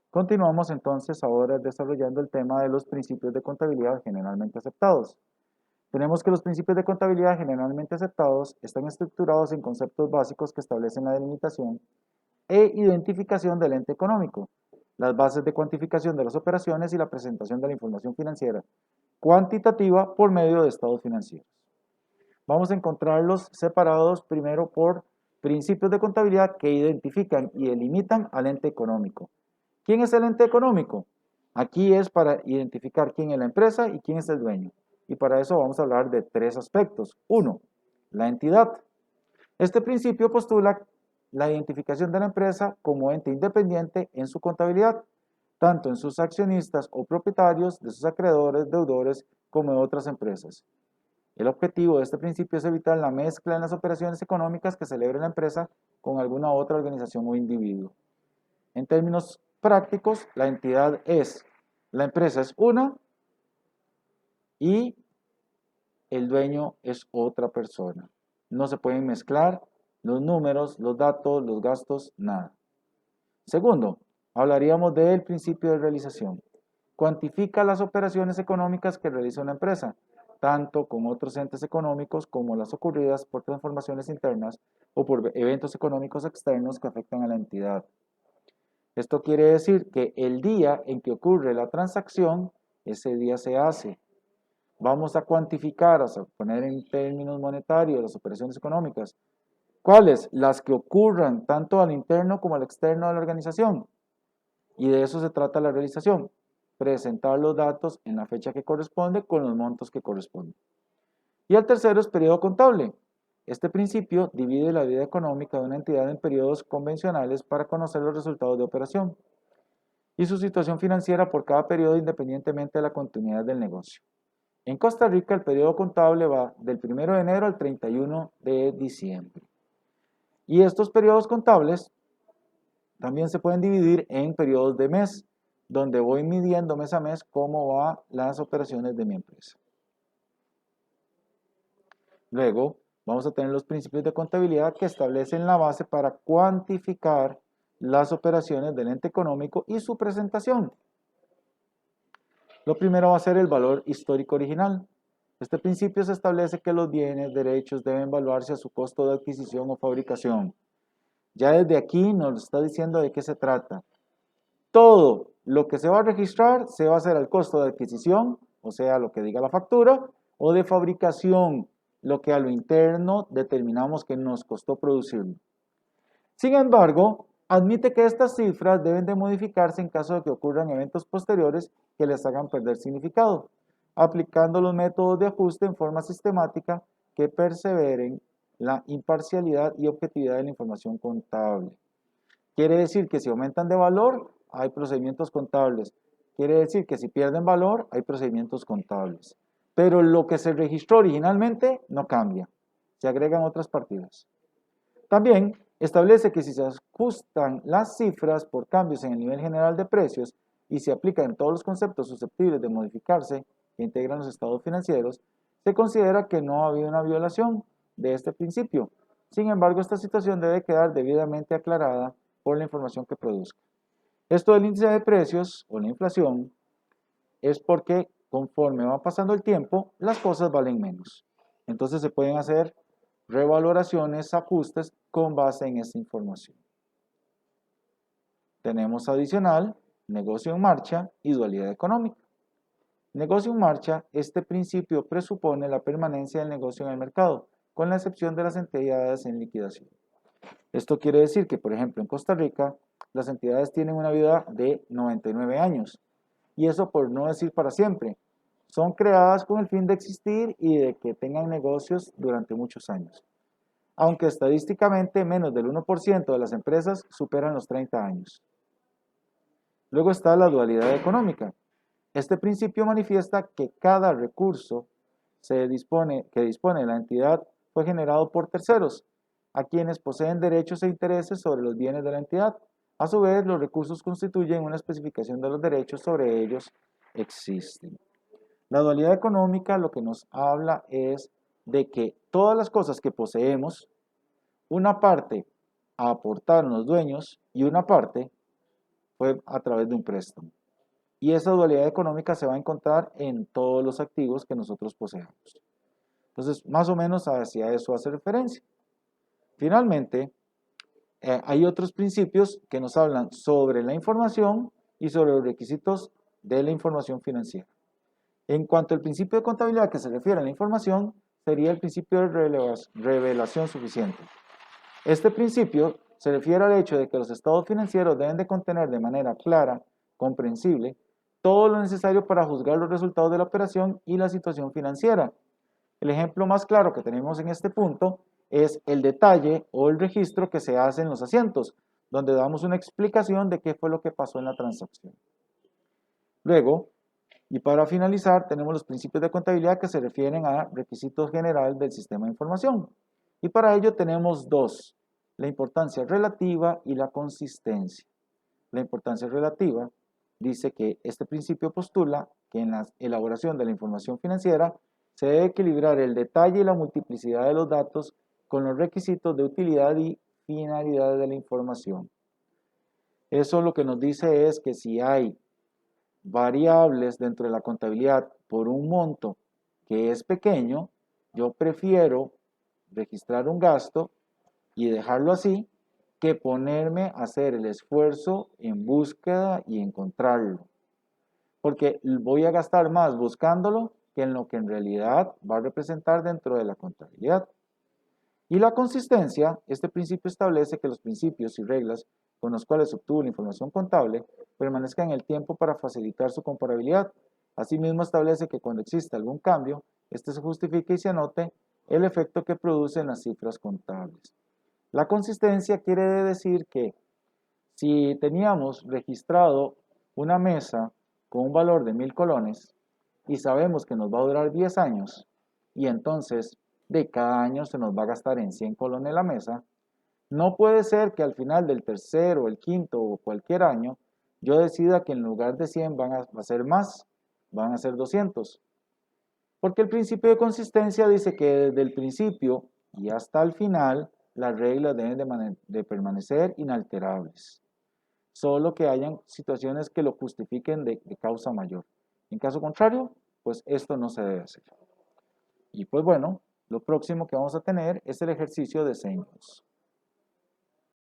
Continuamos entonces ahora desarrollando el tema de los principios de contabilidad generalmente aceptados. Tenemos que los principios de contabilidad generalmente aceptados están estructurados en conceptos básicos que establecen la delimitación e identificación del ente económico, las bases de cuantificación de las operaciones y la presentación de la información financiera cuantitativa por medio de estados financieros. Vamos a encontrarlos separados primero por principios de contabilidad que identifican y delimitan al ente económico. ¿Quién es el ente económico? Aquí es para identificar quién es la empresa y quién es el dueño. Y para eso vamos a hablar de tres aspectos. Uno, la entidad. Este principio postula la identificación de la empresa como ente independiente en su contabilidad, tanto en sus accionistas o propietarios, de sus acreedores, deudores, como de otras empresas. El objetivo de este principio es evitar la mezcla en las operaciones económicas que celebre la empresa con alguna otra organización o individuo. En términos prácticos, la empresa es una y el dueño es otra persona. No se pueden mezclar los números, los datos, los gastos, nada. Segundo, hablaríamos del principio de realización. Cuantifica las operaciones económicas que realiza una empresa, tanto con otros entes económicos como las ocurridas por transformaciones internas o por eventos económicos externos que afectan a la entidad. Esto quiere decir que el día en que ocurre la transacción, ese día se hace. Vamos a cuantificar, a poner en términos monetarios las operaciones económicas. ¿Cuáles? Las que ocurran tanto al interno como al externo de la organización. Y de eso se trata la realización. Presentar los datos en la fecha que corresponde con los montos que corresponden. Y el tercero es periodo contable. Este principio divide la vida económica de una entidad en periodos convencionales para conocer los resultados de operación y su situación financiera por cada periodo independientemente de la continuidad del negocio. En Costa Rica el periodo contable va del 1 de enero al 31 de diciembre. Y estos periodos contables también se pueden dividir en periodos de mes, donde voy midiendo mes a mes cómo van las operaciones de mi empresa. Luego, vamos a tener los principios de contabilidad que establecen la base para cuantificar las operaciones del ente económico y su presentación. Lo primero va a ser el valor histórico original. Este principio se establece que los bienes, derechos deben evaluarse a su costo de adquisición o fabricación. Ya desde aquí nos está diciendo de qué se trata. Todo lo que se va a registrar se va a hacer al costo de adquisición, o sea, lo que diga la factura, o de fabricación, lo que a lo interno determinamos que nos costó producirlo. Sin embargo, admite que estas cifras deben de modificarse en caso de que ocurran eventos posteriores que les hagan perder significado, aplicando los métodos de ajuste en forma sistemática que perseveren la imparcialidad y objetividad de la información contable. Quiere decir que si aumentan de valor, hay procedimientos contables. Quiere decir que si pierden valor, hay procedimientos contables. Pero lo que se registró originalmente no cambia. Se agregan otras partidas. También establece que si se ajustan las cifras por cambios en el nivel general de precios y se aplican todos los conceptos susceptibles de modificarse que integran los estados financieros, se considera que no ha habido una violación de este principio. Sin embargo, esta situación debe quedar debidamente aclarada por la información que produzca. Esto del índice de precios o la inflación es porque conforme va pasando el tiempo, las cosas valen menos. Entonces se pueden hacer revaloraciones, ajustes con base en esta información. Tenemos adicional, negocio en marcha y dualidad económica. Negocio en marcha, este principio presupone la permanencia del negocio en el mercado, con la excepción de las entidades en liquidación. Esto quiere decir que, por ejemplo, en Costa Rica, las entidades tienen una vida de 99 años, y eso por no decir para siempre. Son creadas con el fin de existir y de que tengan negocios durante muchos años. Aunque estadísticamente menos del 1% de las empresas superan los 30 años. Luego está la dualidad económica. Este principio manifiesta que cada recurso que dispone la entidad fue generado por terceros, a quienes poseen derechos e intereses sobre los bienes de la entidad. A su vez, los recursos constituyen una especificación de los derechos sobre ellos existen. La dualidad económica lo que nos habla es de que todas las cosas que poseemos, una parte aportaron los dueños y una parte fue a través de un préstamo. Y esa dualidad económica se va a encontrar en todos los activos que nosotros poseamos. Entonces, más o menos hacia eso hace referencia. Finalmente, hay otros principios que nos hablan sobre la información y sobre los requisitos de la información financiera. En cuanto al principio de contabilidad que se refiere a la información, sería el principio de revelación suficiente. Este principio se refiere al hecho de que los estados financieros deben de contener de manera clara, comprensible, todo lo necesario para juzgar los resultados de la operación y la situación financiera. El ejemplo más claro que tenemos en este punto es el detalle o el registro que se hace en los asientos, donde damos una explicación de qué fue lo que pasó en la transacción. Luego, y para finalizar, tenemos los principios de contabilidad que se refieren a requisitos generales del sistema de información. Y para ello tenemos dos, la importancia relativa y la consistencia. La importancia relativa dice que este principio postula que en la elaboración de la información financiera se debe equilibrar el detalle y la multiplicidad de los datos con los requisitos de utilidad y finalidad de la información. Eso lo que nos dice es que si hay variables dentro de la contabilidad por un monto que es pequeño, yo prefiero registrar un gasto y dejarlo así que ponerme a hacer el esfuerzo en búsqueda y encontrarlo. Porque voy a gastar más buscándolo que en lo que en realidad va a representar dentro de la contabilidad. Y la consistencia, este principio establece que los principios y reglas con los cuales se obtuvo la información contable permanezcan en el tiempo para facilitar su comparabilidad. Asimismo, establece que cuando exista algún cambio, este se justifique y se anote el efecto que produce en las cifras contables. La consistencia quiere decir que si teníamos registrado una mesa con un valor de 1000 colones y sabemos que nos va a durar 10 años y entonces de cada año se nos va a gastar en 100 colones la mesa, no puede ser que al final del tercero, el quinto o cualquier año yo decida que en lugar de 100 van a ser más, van a ser 200. Porque el principio de consistencia dice que desde el principio y hasta el final las reglas deben de permanecer inalterables. Solo que hayan situaciones que lo justifiquen de causa mayor. En caso contrario, pues esto no se debe hacer. Y pues bueno, lo próximo que vamos a tener es el ejercicio de señas.